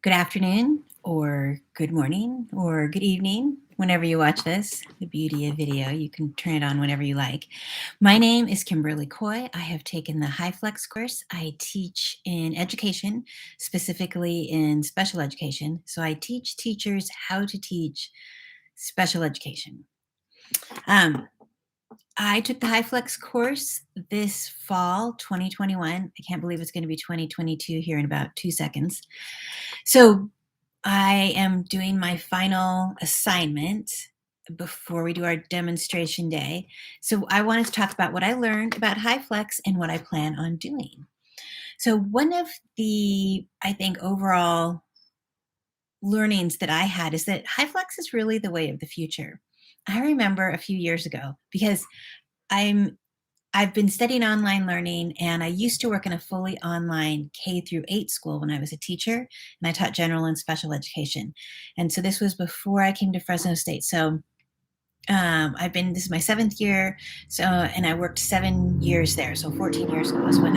Good afternoon, or good morning, or good evening, whenever you watch this. The beauty of video, you can turn it on whenever you like. My name is Kimberly Coy. I have taken the Hyflex course. I teach in education, specifically in special education. So I teach teachers how to teach special education. I took the Hyflex course this fall, 2021. I can't believe it's going to be 2022 here in about 2 seconds. So I am doing my final assignment before we do our demonstration day. So I wanted to talk about what I learned about Hyflex and what I plan on doing. So one of the, I think, overall learnings that I had is that Hyflex is really the way of the future. I remember a few years ago because I've been studying online learning, and I used to work in a fully online K through 8 school when I was a teacher, and I taught general and special education. And so this was before I came to Fresno State. So this is my 7th year. So, and I worked 7 years there. So 14 years ago was when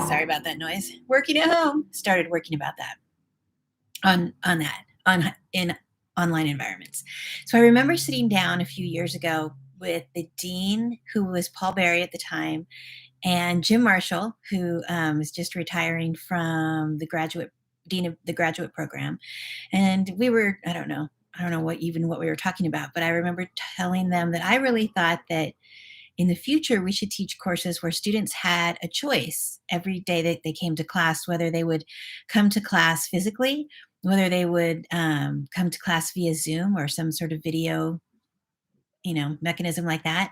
sorry about that noise, working at home, started working about that in online environments. So I remember sitting down a few years ago with the dean, who was Paul Berry at the time, and Jim Marshall, who is just retiring from the dean of the graduate program. And we were, I don't know what we were talking about, but I remember telling them that I really thought that in the future we should teach courses where students had a choice every day that they came to class, whether they would come to class physically, whether they would come to class via Zoom or some sort of video, mechanism like that.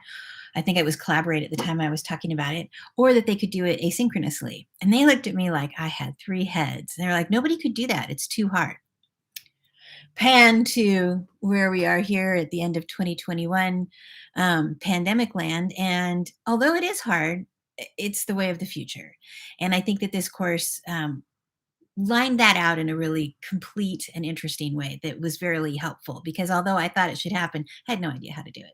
I think it was Collaborate at the time I was talking about it, or that they could do it asynchronously. And they looked at me like I had 3 heads. They're like, nobody could do that. It's too hard. Pan to where we are here at the end of 2021, pandemic land. And although it is hard, it's the way of the future. And I think that this course lined that out in a really complete and interesting way that was very helpful, because although I thought it should happen, I had no idea how to do it.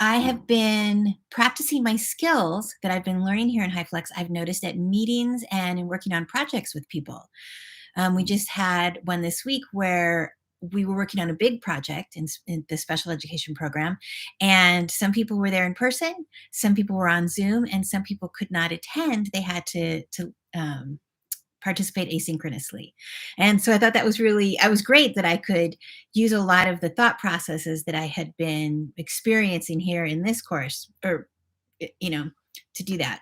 I have been practicing my skills that I've been learning here in Hyflex. I've noticed at meetings and in working on projects with people. We just had one this week where we were working on a big project in the special education program, and some people were there in person, some people were on Zoom, and some people could not attend. They had to participate asynchronously. And so I thought that was great that I could use a lot of the thought processes that I had been experiencing here in this course, or, to do that.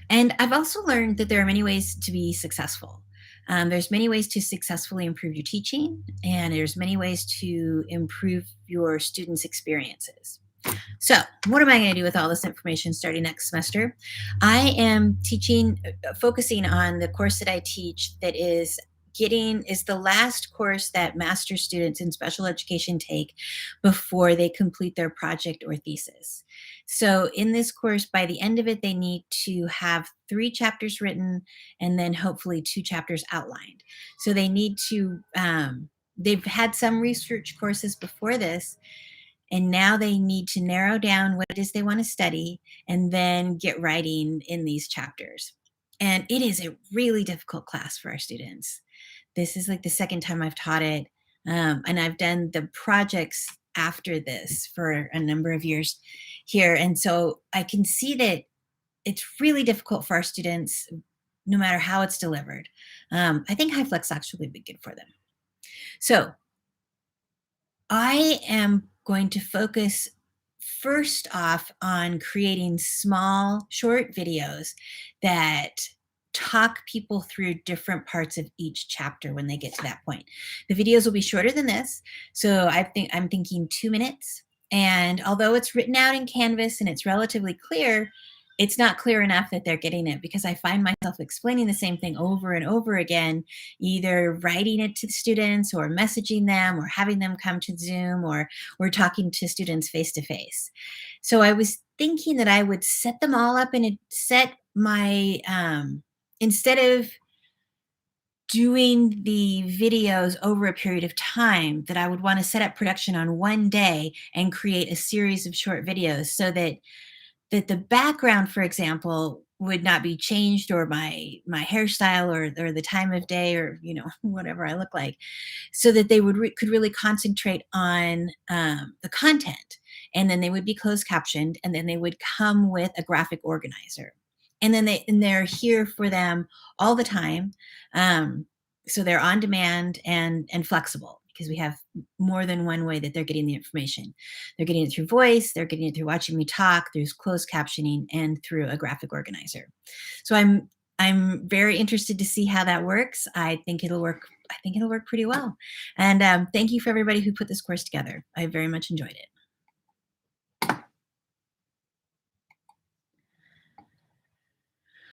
And I've also learned that there are many ways to be successful. There's many ways to successfully improve your teaching, and there's many ways to improve your students' experiences. So what am I going to do with all this information starting next semester? I am focusing on the course that I teach that is the last course that master students in special education take before they complete their project or thesis. So in this course, by the end of it, they need to have 3 chapters written and then hopefully 2 chapters outlined. So they need to, they've had some research courses before this, and now they need to narrow down what it is they want to study and then get writing in these chapters. And it is a really difficult class for our students. This is like the second time I've taught it. And I've done the projects after this for a number of years here. And so I can see that it's really difficult for our students, no matter how it's delivered. I think Hyflex actually would be good for them. So I am going to focus first off on creating small, short videos that talk people through different parts of each chapter when they get to that point. The videos will be shorter than this. So I'm thinking 2 minutes. And although it's written out in Canvas and it's relatively clear, it's not clear enough that they're getting it, because I find myself explaining the same thing over and over again, either writing it to the students or messaging them or having them come to Zoom, or talking to students face to face. So I was thinking that I would set them all up and set my, instead of doing the videos over a period of time, that I would want to set up production on one day and create a series of short videos, so that the background, for example, would not be changed, or my hairstyle, or the time of day, or whatever I look like, so that they could really concentrate on the content. And then they would be closed captioned, and then they would come with a graphic organizer, and then they're here for them all the time. um, so they're on demand and flexible, because we have more than one way that they're getting the information. They're getting it through voice, they're getting it through watching me talk, through closed captioning, and through a graphic organizer. So I'm very interested to see how that works. I think it'll work pretty well. And thank you for everybody who put this course together. I very much enjoyed it.